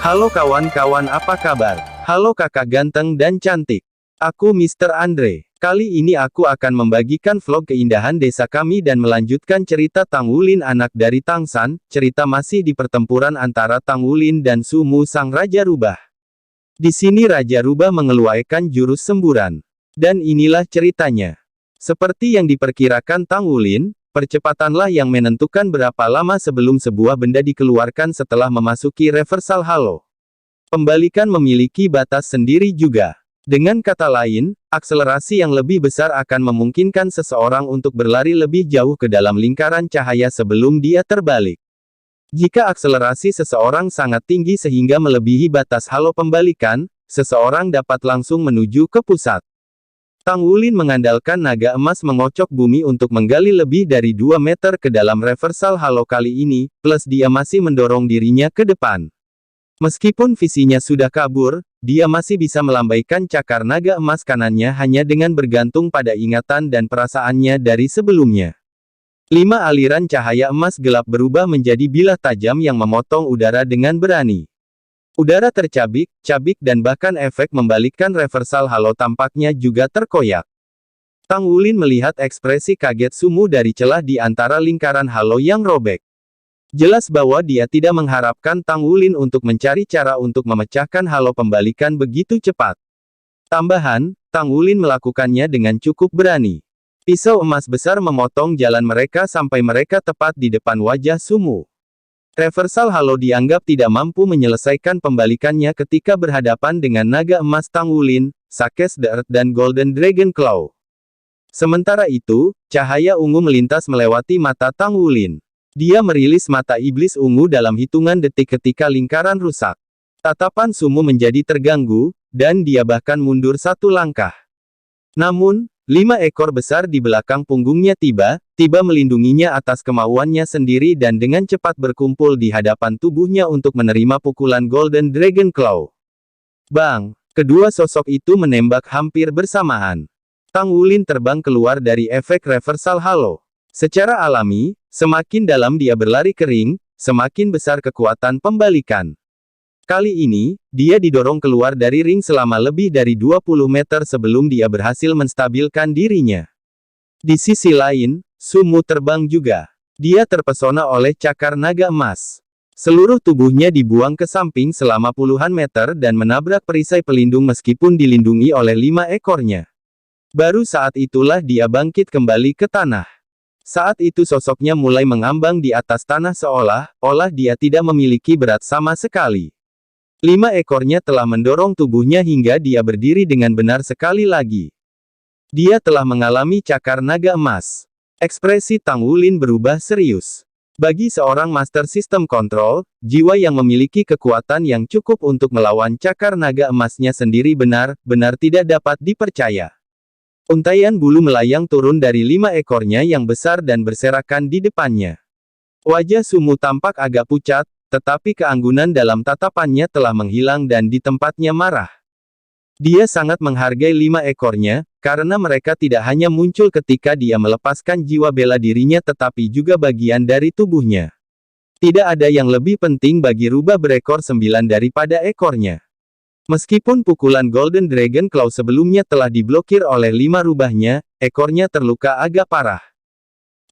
Halo kawan-kawan, apa kabar? Halo kakak ganteng dan cantik. Aku Mr. Andre. Kali ini aku akan membagikan vlog keindahan desa kami dan melanjutkan cerita Tang Wulin anak dari Tang San. Cerita masih di pertempuran antara Tang Wulin dan Su Mu sang Raja Rubah. Di sini Raja Rubah mengeluarkan jurus semburan. Dan inilah ceritanya. Seperti yang diperkirakan Tang Wulin, percepatanlah yang menentukan berapa lama sebelum sebuah benda dikeluarkan setelah memasuki reversal halo. Pembalikan memiliki batas sendiri juga. Dengan kata lain, akselerasi yang lebih besar akan memungkinkan seseorang untuk berlari lebih jauh ke dalam lingkaran cahaya sebelum dia terbalik. Jika akselerasi seseorang sangat tinggi sehingga melebihi batas halo pembalikan, seseorang dapat langsung menuju ke pusat. Tang Wulin mengandalkan naga emas mengocok bumi untuk menggali lebih dari 2 meter ke dalam reversal halo kali ini, plus dia masih mendorong dirinya ke depan. Meskipun visinya sudah kabur, dia masih bisa melambaikan cakar naga emas kanannya hanya dengan bergantung pada ingatan dan perasaannya dari sebelumnya. 5 aliran cahaya emas gelap berubah menjadi bilah tajam yang memotong udara dengan berani. Udara tercabik-cabik dan bahkan efek membalikkan reversal halo tampaknya juga terkoyak. Tang Wulin melihat ekspresi kaget Su Mu dari celah di antara lingkaran halo yang robek. Jelas bahwa dia tidak mengharapkan Tang Wulin untuk mencari cara untuk memecahkan halo pembalikan begitu cepat. Tambahan, Tang Wulin melakukannya dengan cukup berani. Pisau emas besar memotong jalan mereka sampai mereka tepat di depan wajah Su Mu. Reversal halo dianggap tidak mampu menyelesaikan pembalikannya ketika berhadapan dengan naga emas Tang Wulin, Sakes the Earth dan Golden Dragon Claw. Sementara itu, cahaya ungu melintas melewati mata Tang Wulin. Dia merilis mata iblis ungu dalam hitungan detik ketika lingkaran rusak. Tatapan Su Mu menjadi terganggu, dan dia bahkan mundur 1 langkah. Namun, 5 ekor besar di belakang punggungnya tiba-tiba melindunginya atas kemauannya sendiri dan dengan cepat berkumpul di hadapan tubuhnya untuk menerima pukulan Golden Dragon Claw. Bang! Kedua sosok itu menembak hampir bersamaan. Tang Wulin terbang keluar dari efek reversal halo. Secara alami, semakin dalam dia berlari ke ring, semakin besar kekuatan pembalikan. Kali ini, dia didorong keluar dari ring selama lebih dari 20 meter sebelum dia berhasil menstabilkan dirinya. Di sisi lain, Su Mu terbang juga. Dia terpesona oleh cakar naga emas. Seluruh tubuhnya dibuang ke samping selama puluhan meter dan menabrak perisai pelindung meskipun dilindungi oleh 5 ekornya. Baru saat itulah dia bangkit kembali ke tanah. Saat itu sosoknya mulai mengambang di atas tanah seolah-olah dia tidak memiliki berat sama sekali. 5 ekornya telah mendorong tubuhnya hingga dia berdiri dengan benar sekali lagi. Dia telah mengalami cakar naga emas. Ekspresi Tang Wulin berubah serius. Bagi seorang Master System Control, jiwa yang memiliki kekuatan yang cukup untuk melawan cakar naga emasnya sendiri benar-benar tidak dapat dipercaya. Untaian bulu melayang turun dari 5 ekornya yang besar dan berserakan di depannya. Wajah Su Mu tampak agak pucat, tetapi keanggunan dalam tatapannya telah menghilang dan di tempatnya marah. Dia sangat menghargai 5 ekornya, karena mereka tidak hanya muncul ketika dia melepaskan jiwa bela dirinya tetapi juga bagian dari tubuhnya. Tidak ada yang lebih penting bagi rubah berekor 9 daripada ekornya. Meskipun pukulan Golden Dragon Claw sebelumnya telah diblokir oleh 5 rubahnya, ekornya terluka agak parah.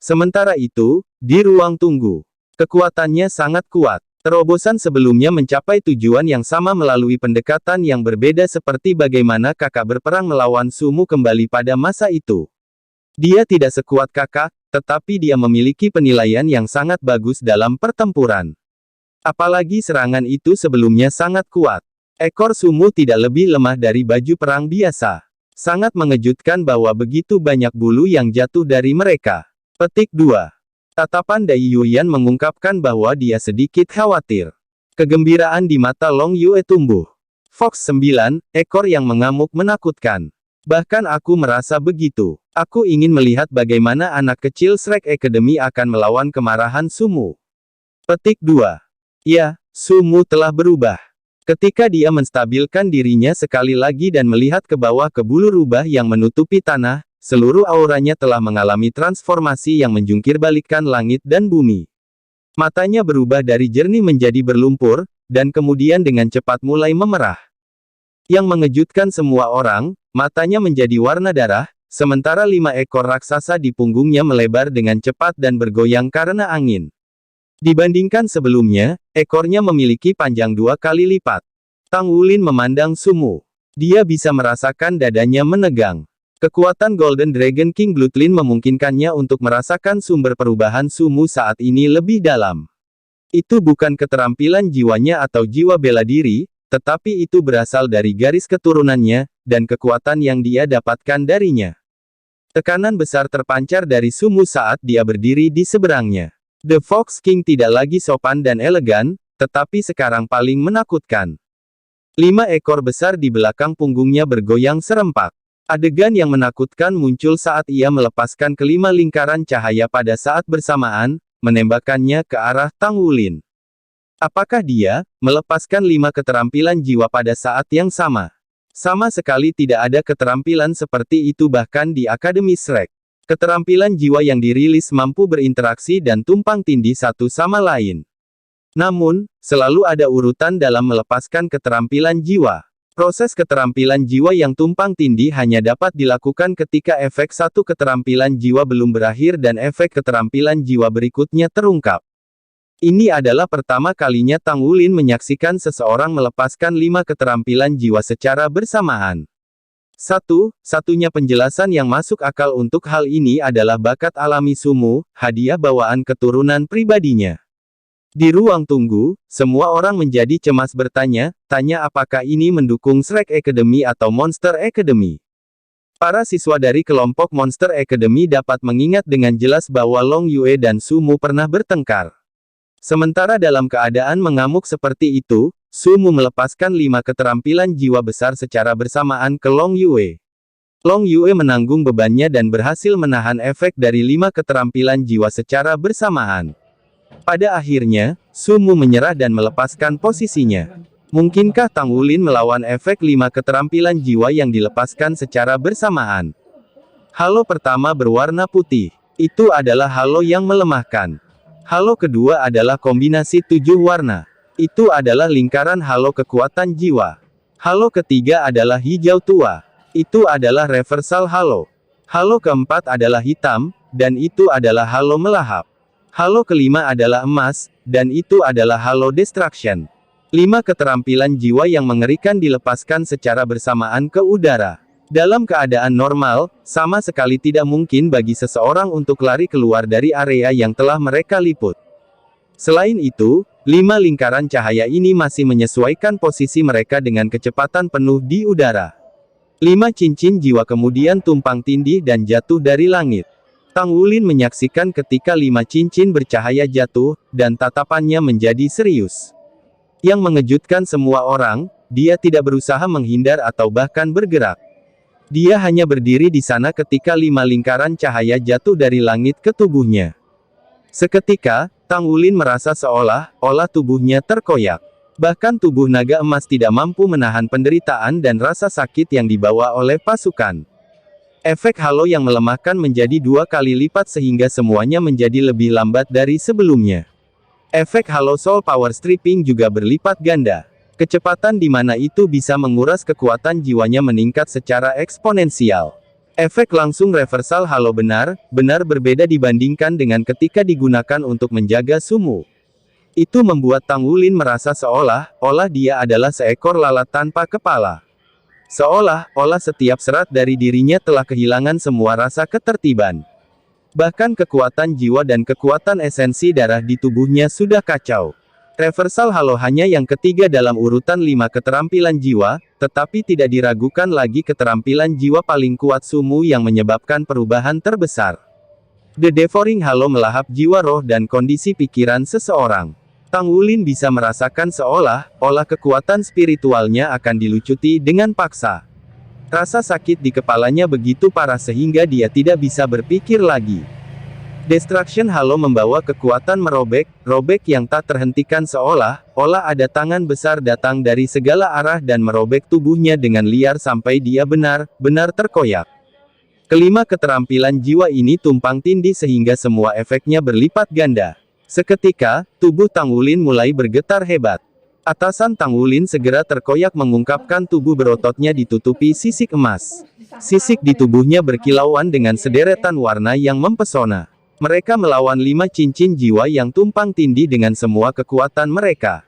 Sementara itu, di ruang tunggu, kekuatannya sangat kuat. Terobosan sebelumnya mencapai tujuan yang sama melalui pendekatan yang berbeda seperti bagaimana kakak berperang melawan Su Mu kembali pada masa itu. Dia tidak sekuat kakak, tetapi dia memiliki penilaian yang sangat bagus dalam pertempuran. Apalagi serangan itu sebelumnya sangat kuat. Ekor Su Mu tidak lebih lemah dari baju perang biasa. Sangat mengejutkan bahwa begitu banyak bulu yang jatuh dari mereka. Petik 2. Tatapan Dai Yuyan mengungkapkan bahwa dia sedikit khawatir. Kegembiraan di mata Long Yue tumbuh. Fox 9, ekor yang mengamuk menakutkan. Bahkan aku merasa begitu. Aku ingin melihat bagaimana anak kecil Shrek Academy akan melawan kemarahan Su Mu. Petik 2. Ya, Su Mu telah berubah. Ketika dia menstabilkan dirinya sekali lagi dan melihat ke bawah ke bulu rubah yang menutupi tanah, seluruh auranya telah mengalami transformasi yang menjungkir balikkan langit dan bumi. Matanya berubah dari jernih menjadi berlumpur, dan kemudian dengan cepat mulai memerah. Yang mengejutkan semua orang, matanya menjadi warna darah, sementara 5 ekor raksasa di punggungnya melebar dengan cepat dan bergoyang karena angin. Dibandingkan sebelumnya, ekornya memiliki panjang 2 kali lipat. Tang Wulin memandang Sumu. Dia bisa merasakan dadanya menegang. Kekuatan Golden Dragon King Bloodline memungkinkannya untuk merasakan sumber perubahan Sumu saat ini lebih dalam. Itu bukan keterampilan jiwanya atau jiwa bela diri, tetapi itu berasal dari garis keturunannya, dan kekuatan yang dia dapatkan darinya. Tekanan besar terpancar dari Sumu saat dia berdiri di seberangnya. The Fox King tidak lagi sopan dan elegan, tetapi sekarang paling menakutkan. 5 ekor besar di belakang punggungnya bergoyang serempak. Adegan yang menakutkan muncul saat ia melepaskan kelima lingkaran cahaya pada saat bersamaan, menembakkannya ke arah Tang Wulin. Apakah dia melepaskan 5 keterampilan jiwa pada saat yang sama? Sama sekali tidak ada keterampilan seperti itu bahkan di Akademi Shrek. Keterampilan jiwa yang dirilis mampu berinteraksi dan tumpang tindih satu sama lain. Namun, selalu ada urutan dalam melepaskan keterampilan jiwa. Proses keterampilan jiwa yang tumpang tindih hanya dapat dilakukan ketika efek satu keterampilan jiwa belum berakhir dan efek keterampilan jiwa berikutnya terungkap. Ini adalah pertama kalinya Tang Wulin menyaksikan seseorang melepaskan 5 keterampilan jiwa secara bersamaan. Satu-satunya penjelasan yang masuk akal untuk hal ini adalah bakat alami Sumu, hadiah bawaan keturunan pribadinya. Di ruang tunggu, semua orang menjadi cemas bertanya-tanya apakah ini mendukung Shrek Academy atau Monster Academy. Para siswa dari kelompok Monster Academy dapat mengingat dengan jelas bahwa Long Yue dan Sumu pernah bertengkar. Sementara dalam keadaan mengamuk seperti itu, Sumu melepaskan 5 keterampilan jiwa besar secara bersamaan ke Long Yue. Long Yue menanggung bebannya dan berhasil menahan efek dari 5 keterampilan jiwa secara bersamaan. Pada akhirnya, Sumu menyerah dan melepaskan posisinya. Mungkinkah Tang Wulin melawan efek 5 keterampilan jiwa yang dilepaskan secara bersamaan? Halo pertama berwarna putih. Itu adalah halo yang melemahkan. Halo kedua adalah kombinasi 7 warna. Itu adalah lingkaran halo kekuatan jiwa. Halo ketiga adalah hijau tua. Itu adalah reversal halo. Halo keempat adalah hitam, dan itu adalah halo melahap. Halo kelima adalah emas, dan itu adalah halo destruction. 5 keterampilan jiwa yang mengerikan dilepaskan secara bersamaan ke udara. Dalam keadaan normal, sama sekali tidak mungkin bagi seseorang untuk lari keluar dari area yang telah mereka liput. Selain itu, 5 lingkaran cahaya ini masih menyesuaikan posisi mereka dengan kecepatan penuh di udara. 5 cincin jiwa kemudian tumpang tindih dan jatuh dari langit. Tang Wulin menyaksikan ketika 5 cincin bercahaya jatuh, dan tatapannya menjadi serius. Yang mengejutkan semua orang, dia tidak berusaha menghindar atau bahkan bergerak. Dia hanya berdiri di sana ketika 5 lingkaran cahaya jatuh dari langit ke tubuhnya. Seketika, Tang Wulin merasa seolah-olah tubuhnya terkoyak. Bahkan tubuh naga emas tidak mampu menahan penderitaan dan rasa sakit yang dibawa oleh pasukan. Efek halo yang melemahkan menjadi 2 kali lipat sehingga semuanya menjadi lebih lambat dari sebelumnya. Efek halo soul power stripping juga berlipat ganda. Kecepatan di mana itu bisa menguras kekuatan jiwanya meningkat secara eksponensial. Efek langsung reversal halo benar-benar berbeda dibandingkan dengan ketika digunakan untuk menjaga Sumu. Itu membuat Tang Wulin merasa seolah-olah dia adalah seekor lalat tanpa kepala. Seolah-olah setiap serat dari dirinya telah kehilangan semua rasa ketertiban. Bahkan kekuatan jiwa dan kekuatan esensi darah di tubuhnya sudah kacau. Reversal halo hanya yang ketiga dalam urutan 5 keterampilan jiwa, tetapi tidak diragukan lagi keterampilan jiwa paling kuat Sumu yang menyebabkan perubahan terbesar. The Devouring Halo melahap jiwa roh dan kondisi pikiran seseorang. Tang Wulin bisa merasakan seolah-olah kekuatan spiritualnya akan dilucuti dengan paksa. Rasa sakit di kepalanya begitu parah sehingga dia tidak bisa berpikir lagi. Destruction Halo membawa kekuatan merobek yang tak terhentikan seolah-olah ada tangan besar datang dari segala arah dan merobek tubuhnya dengan liar sampai dia benar-benar terkoyak. Kelima keterampilan jiwa ini tumpang tindih sehingga semua efeknya berlipat ganda. Seketika, tubuh Tang Wulin mulai bergetar hebat. Atasan Tang Wulin segera terkoyak mengungkapkan tubuh berototnya ditutupi sisik emas. Sisik di tubuhnya berkilauan dengan sederetan warna yang mempesona. Mereka melawan 5 cincin jiwa yang tumpang tindih dengan semua kekuatan mereka.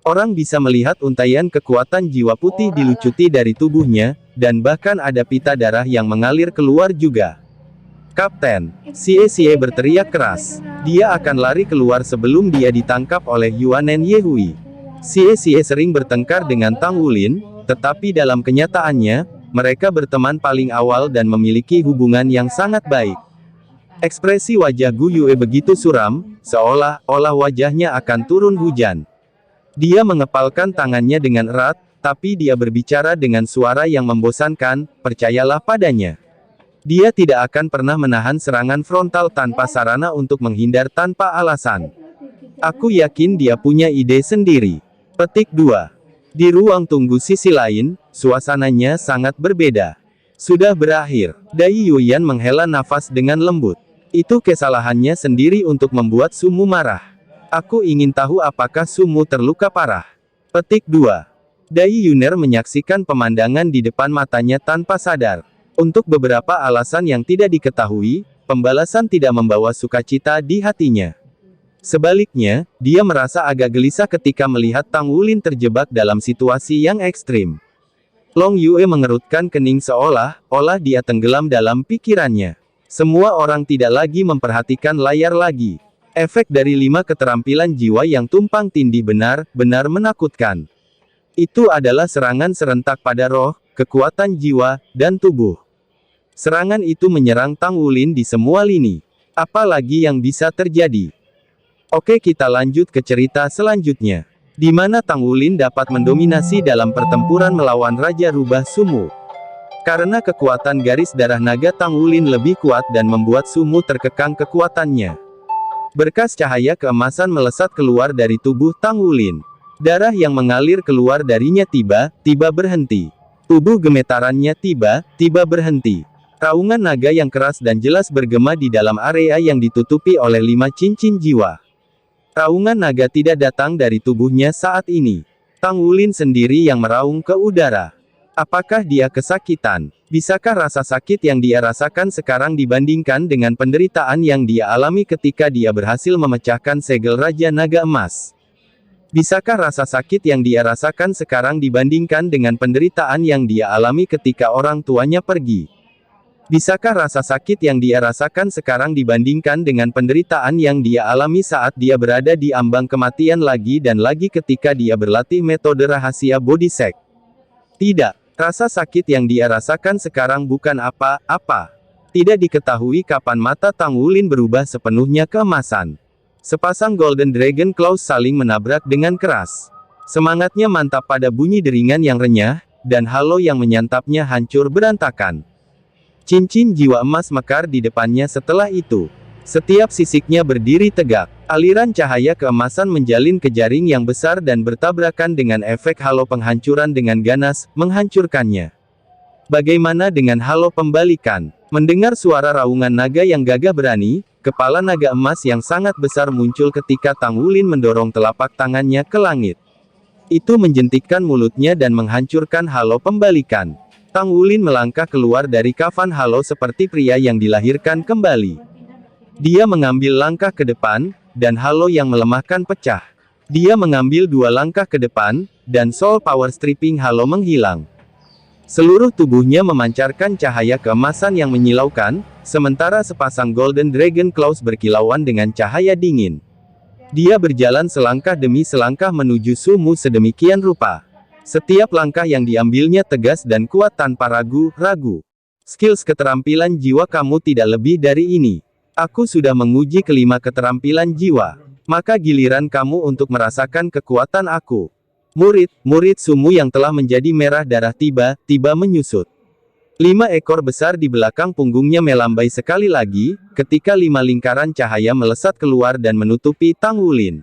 Orang bisa melihat untaian kekuatan jiwa putih dilucuti dari tubuhnya, dan bahkan ada pita darah yang mengalir keluar juga. Kapten, Xie berteriak keras. Dia akan lari keluar sebelum dia ditangkap oleh Yuanen Yehui. Xie sering bertengkar dengan Tang Wulin, tetapi dalam kenyataannya, mereka berteman paling awal dan memiliki hubungan yang sangat baik. Ekspresi wajah Gu Yue begitu suram, seolah-olah wajahnya akan turun hujan. Dia mengepalkan tangannya dengan erat, tapi dia berbicara dengan suara yang membosankan, percayalah padanya. Dia tidak akan pernah menahan serangan frontal tanpa sarana untuk menghindar tanpa alasan. Aku yakin dia punya ide sendiri. Petik 2. Di ruang tunggu sisi lain, suasananya sangat berbeda. Sudah berakhir. Dai Yuyan menghela nafas dengan lembut. Itu kesalahannya sendiri untuk membuat Sumu marah. Aku ingin tahu apakah Sumu terluka parah. Petik 2. Dai Yuner menyaksikan pemandangan di depan matanya tanpa sadar. Untuk beberapa alasan yang tidak diketahui, pembalasan tidak membawa sukacita di hatinya. Sebaliknya, dia merasa agak gelisah ketika melihat Tang Wulin terjebak dalam situasi yang ekstrim. Long Yue mengerutkan kening seolah-olah dia tenggelam dalam pikirannya. Semua orang tidak lagi memperhatikan layar lagi. Efek dari 5 keterampilan jiwa yang tumpang tindih benar-benar menakutkan. Itu adalah serangan serentak pada roh, kekuatan jiwa, dan tubuh. Serangan itu menyerang Tang Wulin di semua lini. Apa lagi yang bisa terjadi? Oke, kita lanjut ke cerita selanjutnya. Di mana Tang Wulin dapat mendominasi dalam pertempuran melawan Raja Rubah Sumu. Karena kekuatan garis darah naga Tang Wulin lebih kuat dan membuat Sumu terkekang kekuatannya. Berkas cahaya keemasan melesat keluar dari tubuh Tang Wulin. Darah yang mengalir keluar darinya tiba-tiba berhenti. Tubuh gemetarannya tiba-tiba berhenti. Raungan naga yang keras dan jelas bergema di dalam area yang ditutupi oleh 5 cincin jiwa. Raungan naga tidak datang dari tubuhnya saat ini. Tang Wulin sendiri yang meraung ke udara. Apakah dia kesakitan? Bisakah rasa sakit yang dia rasakan sekarang dibandingkan dengan penderitaan yang dia alami ketika dia berhasil memecahkan segel Raja Naga Emas? Bisakah rasa sakit yang dia rasakan sekarang dibandingkan dengan penderitaan yang dia alami ketika orang tuanya pergi? Bisakah rasa sakit yang dia rasakan sekarang dibandingkan dengan penderitaan yang dia alami saat dia berada di ambang kematian lagi dan lagi ketika dia berlatih metode rahasia Body Sect? Tidak. Rasa sakit yang dia rasakan sekarang bukan apa-apa. Tidak diketahui kapan mata Tang Wulin berubah sepenuhnya keemasan. Sepasang Golden Dragon Claws saling menabrak dengan keras. Semangatnya mantap pada bunyi deringan yang renyah, dan halo yang menyantapnya hancur berantakan. Cincin jiwa emas mekar di depannya setelah itu. Setiap sisiknya berdiri tegak. Aliran cahaya keemasan menjalin ke jaring yang besar dan bertabrakan dengan efek halo penghancuran dengan ganas, menghancurkannya. Bagaimana dengan halo pembalikan? Mendengar suara raungan naga yang gagah berani, kepala naga emas yang sangat besar muncul ketika Tang Wulin mendorong telapak tangannya ke langit. Itu menjentikkan mulutnya dan menghancurkan halo pembalikan. Tang Wulin melangkah keluar dari kafan halo seperti pria yang dilahirkan kembali. Dia mengambil langkah ke depan, dan halo yang melemahkan pecah. Dia mengambil 2 langkah ke depan, dan soul power stripping halo menghilang. Seluruh tubuhnya memancarkan cahaya keemasan yang menyilaukan, sementara sepasang Golden Dragon Claws berkilauan dengan cahaya dingin. Dia berjalan selangkah demi selangkah menuju Sumu sedemikian rupa. Setiap langkah yang diambilnya tegas dan kuat tanpa ragu-ragu. Skills keterampilan jiwa kamu tidak lebih dari ini. Aku sudah menguji kelima keterampilan jiwa. Maka giliran kamu untuk merasakan kekuatan aku. Murid Sumu yang telah menjadi merah darah tiba-tiba menyusut. 5 ekor besar di belakang punggungnya melambai sekali lagi, ketika 5 lingkaran cahaya melesat keluar dan menutupi Tang Wulin.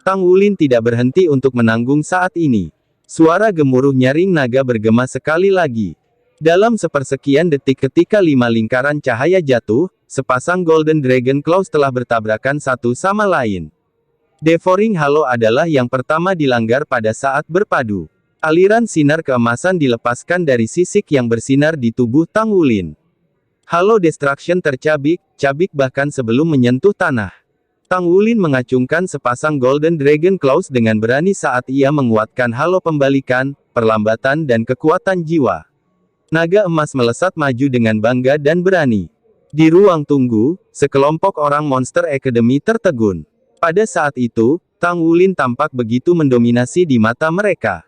Tang Wulin tidak berhenti untuk menanggung saat ini. Suara gemuruh nyaring naga bergema sekali lagi. Dalam sepersekian detik ketika 5 lingkaran cahaya jatuh, sepasang Golden Dragon Claws telah bertabrakan satu sama lain. Devouring Halo adalah yang pertama dilanggar pada saat berpadu. Aliran sinar keemasan dilepaskan dari sisik yang bersinar di tubuh Tang Wulin. Halo Destruction tercabik-cabik bahkan sebelum menyentuh tanah. Tang Wulin mengacungkan sepasang Golden Dragon Claws dengan berani saat ia menguatkan halo pembalikan, perlambatan dan kekuatan jiwa. Naga emas melesat maju dengan bangga dan berani. Di ruang tunggu, sekelompok orang Monster Academy tertegun. Pada saat itu, Tang Wulin tampak begitu mendominasi di mata mereka.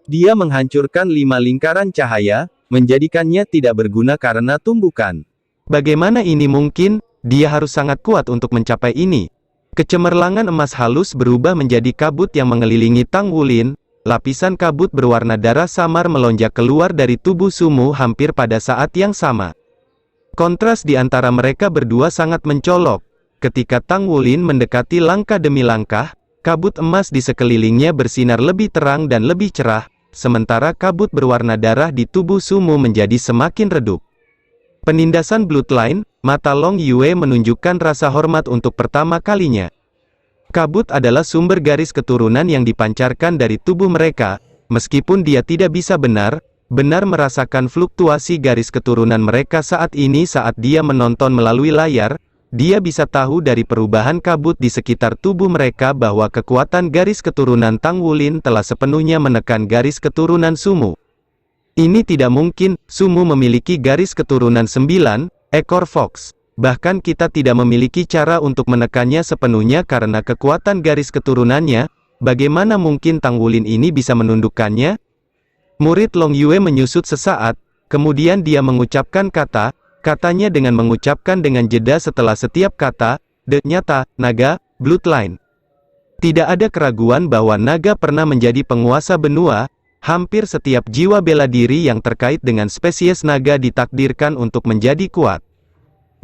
Dia menghancurkan 5 lingkaran cahaya, menjadikannya tidak berguna karena tumbukan. Bagaimana ini mungkin? Dia harus sangat kuat untuk mencapai ini. Kecemerlangan emas halus berubah menjadi kabut yang mengelilingi Tang Wulin. Lapisan kabut berwarna darah samar melonjak keluar dari tubuh Sumu hampir pada saat yang sama. Kontras di antara mereka berdua sangat mencolok. Ketika Tang Wulin mendekati langkah demi langkah, kabut emas di sekelilingnya bersinar lebih terang dan lebih cerah, sementara kabut berwarna darah di tubuh Sumu menjadi semakin redup. Penindasan Bloodline, mata Long Yue menunjukkan rasa hormat untuk pertama kalinya. Kabut adalah sumber garis keturunan yang dipancarkan dari tubuh mereka, meskipun dia tidak bisa benar-benar merasakan fluktuasi garis keturunan mereka saat ini. Saat dia menonton melalui layar, dia bisa tahu dari perubahan kabut di sekitar tubuh mereka bahwa kekuatan garis keturunan Tang Wulin telah sepenuhnya menekan garis keturunan Sumu. Ini tidak mungkin, Sumu memiliki garis keturunan 9 ekor Fox. Bahkan kita tidak memiliki cara untuk menekannya sepenuhnya karena kekuatan garis keturunannya. Bagaimana mungkin Tang Wulin ini bisa menundukkannya? Murid Long Yue menyusut sesaat, kemudian dia mengucapkan katanya dengan mengucapkan dengan jeda setelah setiap kata, nyata, naga, Bloodline. Tidak ada keraguan bahwa naga pernah menjadi penguasa benua. Hampir setiap jiwa bela diri yang terkait dengan spesies naga ditakdirkan untuk menjadi kuat.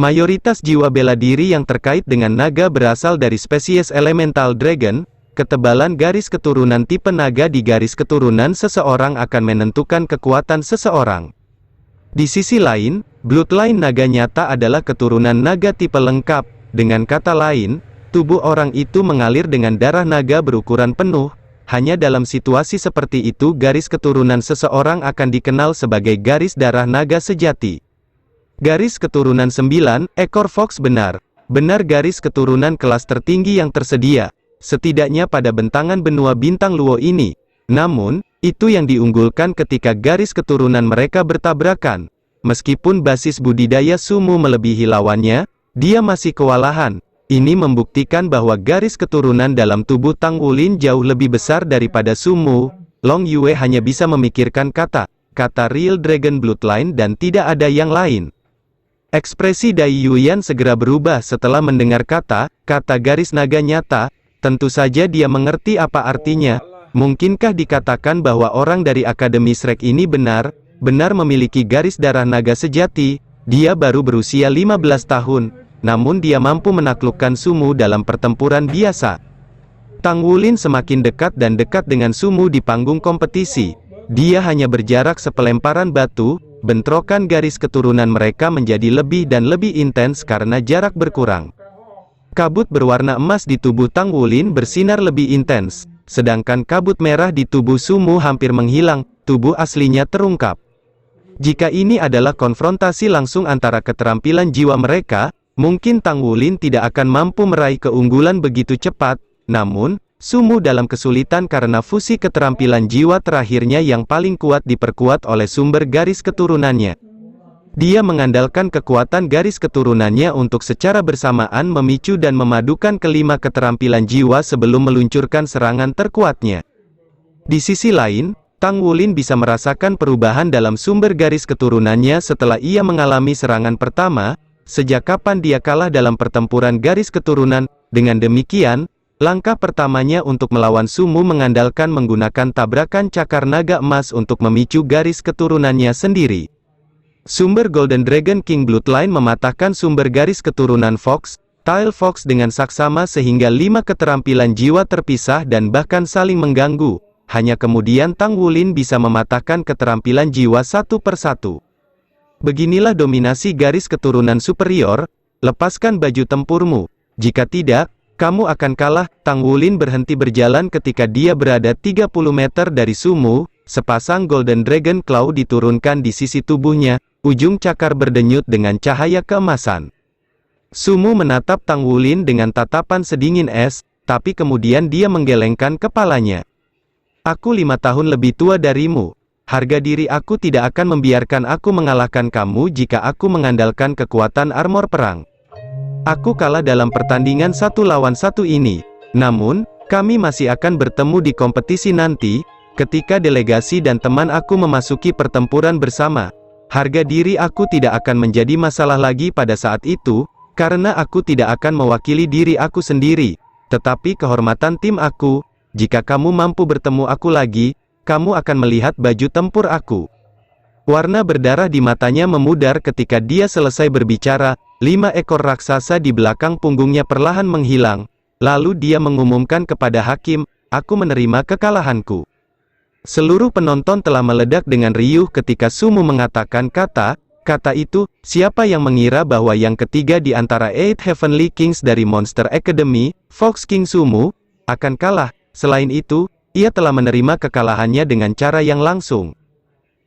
Mayoritas jiwa bela diri yang terkait dengan naga berasal dari spesies Elemental Dragon. Ketebalan garis keturunan tipe naga di garis keturunan seseorang akan menentukan kekuatan seseorang. Di sisi lain, Bloodline naga nyata adalah keturunan naga tipe lengkap. Dengan kata lain, tubuh orang itu mengalir dengan darah naga berukuran penuh. Hanya dalam situasi seperti itu garis keturunan seseorang akan dikenal sebagai garis darah naga sejati. Garis keturunan 9 ekor Fox benar garis keturunan kelas tertinggi yang tersedia, setidaknya pada bentangan benua bintang Luo ini. Namun, itu yang diunggulkan ketika garis keturunan mereka bertabrakan. Meskipun basis budidaya Sumu melebihi lawannya, dia masih kewalahan. Ini membuktikan bahwa garis keturunan dalam tubuh Tang Wulin jauh lebih besar daripada Sumu. Long Yue hanya bisa memikirkan kata Real Dragon Bloodline dan tidak ada yang lain. Ekspresi Dai Yuyan segera berubah setelah mendengar kata garis naga nyata. Tentu saja dia mengerti apa artinya. Mungkinkah dikatakan bahwa orang dari Akademi Shrek ini benar-benar memiliki garis darah naga sejati? Dia baru berusia 15 tahun. Namun dia mampu menaklukkan Sumu dalam pertempuran biasa. Tang Wulin semakin dekat dan dekat dengan Sumu di panggung kompetisi. Dia hanya berjarak sepelemparan batu. Bentrokan garis keturunan mereka menjadi lebih dan lebih intens karena jarak berkurang. Kabut berwarna emas di tubuh Tang Wulin bersinar lebih intens, sedangkan kabut merah di tubuh Sumu hampir menghilang, tubuh aslinya terungkap. Jika ini adalah konfrontasi langsung antara keterampilan jiwa mereka, mungkin Tang Wulin tidak akan mampu meraih keunggulan begitu cepat. Namun, Sumu dalam kesulitan karena fusi keterampilan jiwa terakhirnya yang paling kuat diperkuat oleh sumber garis keturunannya. Dia mengandalkan kekuatan garis keturunannya untuk secara bersamaan memicu dan memadukan kelima keterampilan jiwa sebelum meluncurkan serangan terkuatnya. Di sisi lain, Tang Wulin bisa merasakan perubahan dalam sumber garis keturunannya setelah ia mengalami serangan pertama. Sejak kapan dia kalah dalam pertempuran garis keturunan? Dengan demikian, langkah pertamanya untuk melawan Sumu mengandalkan menggunakan tabrakan cakar naga emas untuk memicu garis keturunannya sendiri. Sumber Golden Dragon King Bloodline mematahkan sumber garis keturunan Fox, Tail Fox dengan saksama sehingga 5 keterampilan jiwa terpisah dan bahkan saling mengganggu. hanya kemudian Tang Wulin bisa mematahkan keterampilan jiwa satu persatu. Beginilah dominasi garis keturunan superior, lepaskan baju tempurmu. Jika tidak, kamu akan kalah. Tang Wulin berhenti berjalan ketika dia berada 30 meter dari Su Mu. Sepasang Golden Dragon Claw diturunkan di sisi tubuhnya, ujung cakar berdenyut dengan cahaya keemasan. Su Mu menatap Tang Wulin dengan tatapan sedingin es, tapi kemudian dia menggelengkan kepalanya. Aku 5 tahun lebih tua darimu. Harga diri aku tidak akan membiarkan aku mengalahkan kamu jika aku mengandalkan kekuatan armor perang. Aku kalah dalam pertandingan 1 lawan 1 ini. Namun, kami masih akan bertemu di kompetisi nanti, ketika delegasi dan teman aku memasuki pertempuran bersama. Harga diri aku tidak akan menjadi masalah lagi pada saat itu, karena aku tidak akan mewakili diri aku sendiri, tetapi kehormatan tim aku. Jika kamu mampu bertemu aku lagi, kamu akan melihat baju tempur aku. Warna berdarah di matanya memudar ketika dia selesai berbicara. 5 ekor raksasa di belakang punggungnya perlahan menghilang. Lalu dia mengumumkan kepada hakim, aku menerima kekalahanku. Seluruh penonton telah meledak dengan riuh ketika Su Mu mengatakan kata itu. Siapa yang mengira bahwa yang ketiga di antara Eight Heavenly Kings dari Monster Academy, Fox King Su Mu, akan kalah. Selain itu, ia telah menerima kekalahannya dengan cara yang langsung.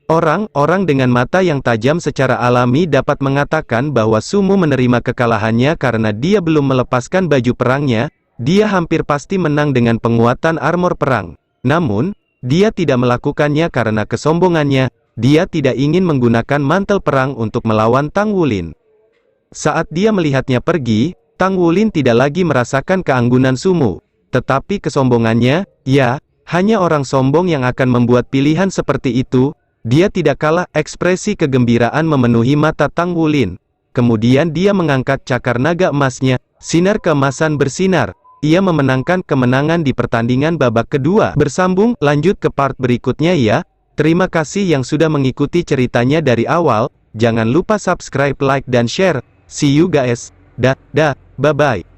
Orang-orang dengan mata yang tajam secara alami dapat mengatakan bahwa Su Mu menerima kekalahannya karena dia belum melepaskan baju perangnya. Dia hampir pasti menang dengan penguatan armor perang. Namun, dia tidak melakukannya karena kesombongannya. Dia tidak ingin menggunakan mantel perang untuk melawan Tang Wulin. Saat dia melihatnya pergi, Tang Wulin tidak lagi merasakan keanggunan Su Mu. Tetapi kesombongannya, ya, hanya orang sombong yang akan membuat pilihan seperti itu. Dia tidak kalah. Ekspresi kegembiraan memenuhi mata Tang Wulin. Kemudian dia mengangkat cakar naga emasnya, sinar keemasan bersinar. Ia memenangkan kemenangan di pertandingan babak kedua. Bersambung, lanjut ke part berikutnya ya. Terima kasih yang sudah mengikuti ceritanya dari awal. Jangan lupa subscribe, like, dan share. See you guys. Bye-bye.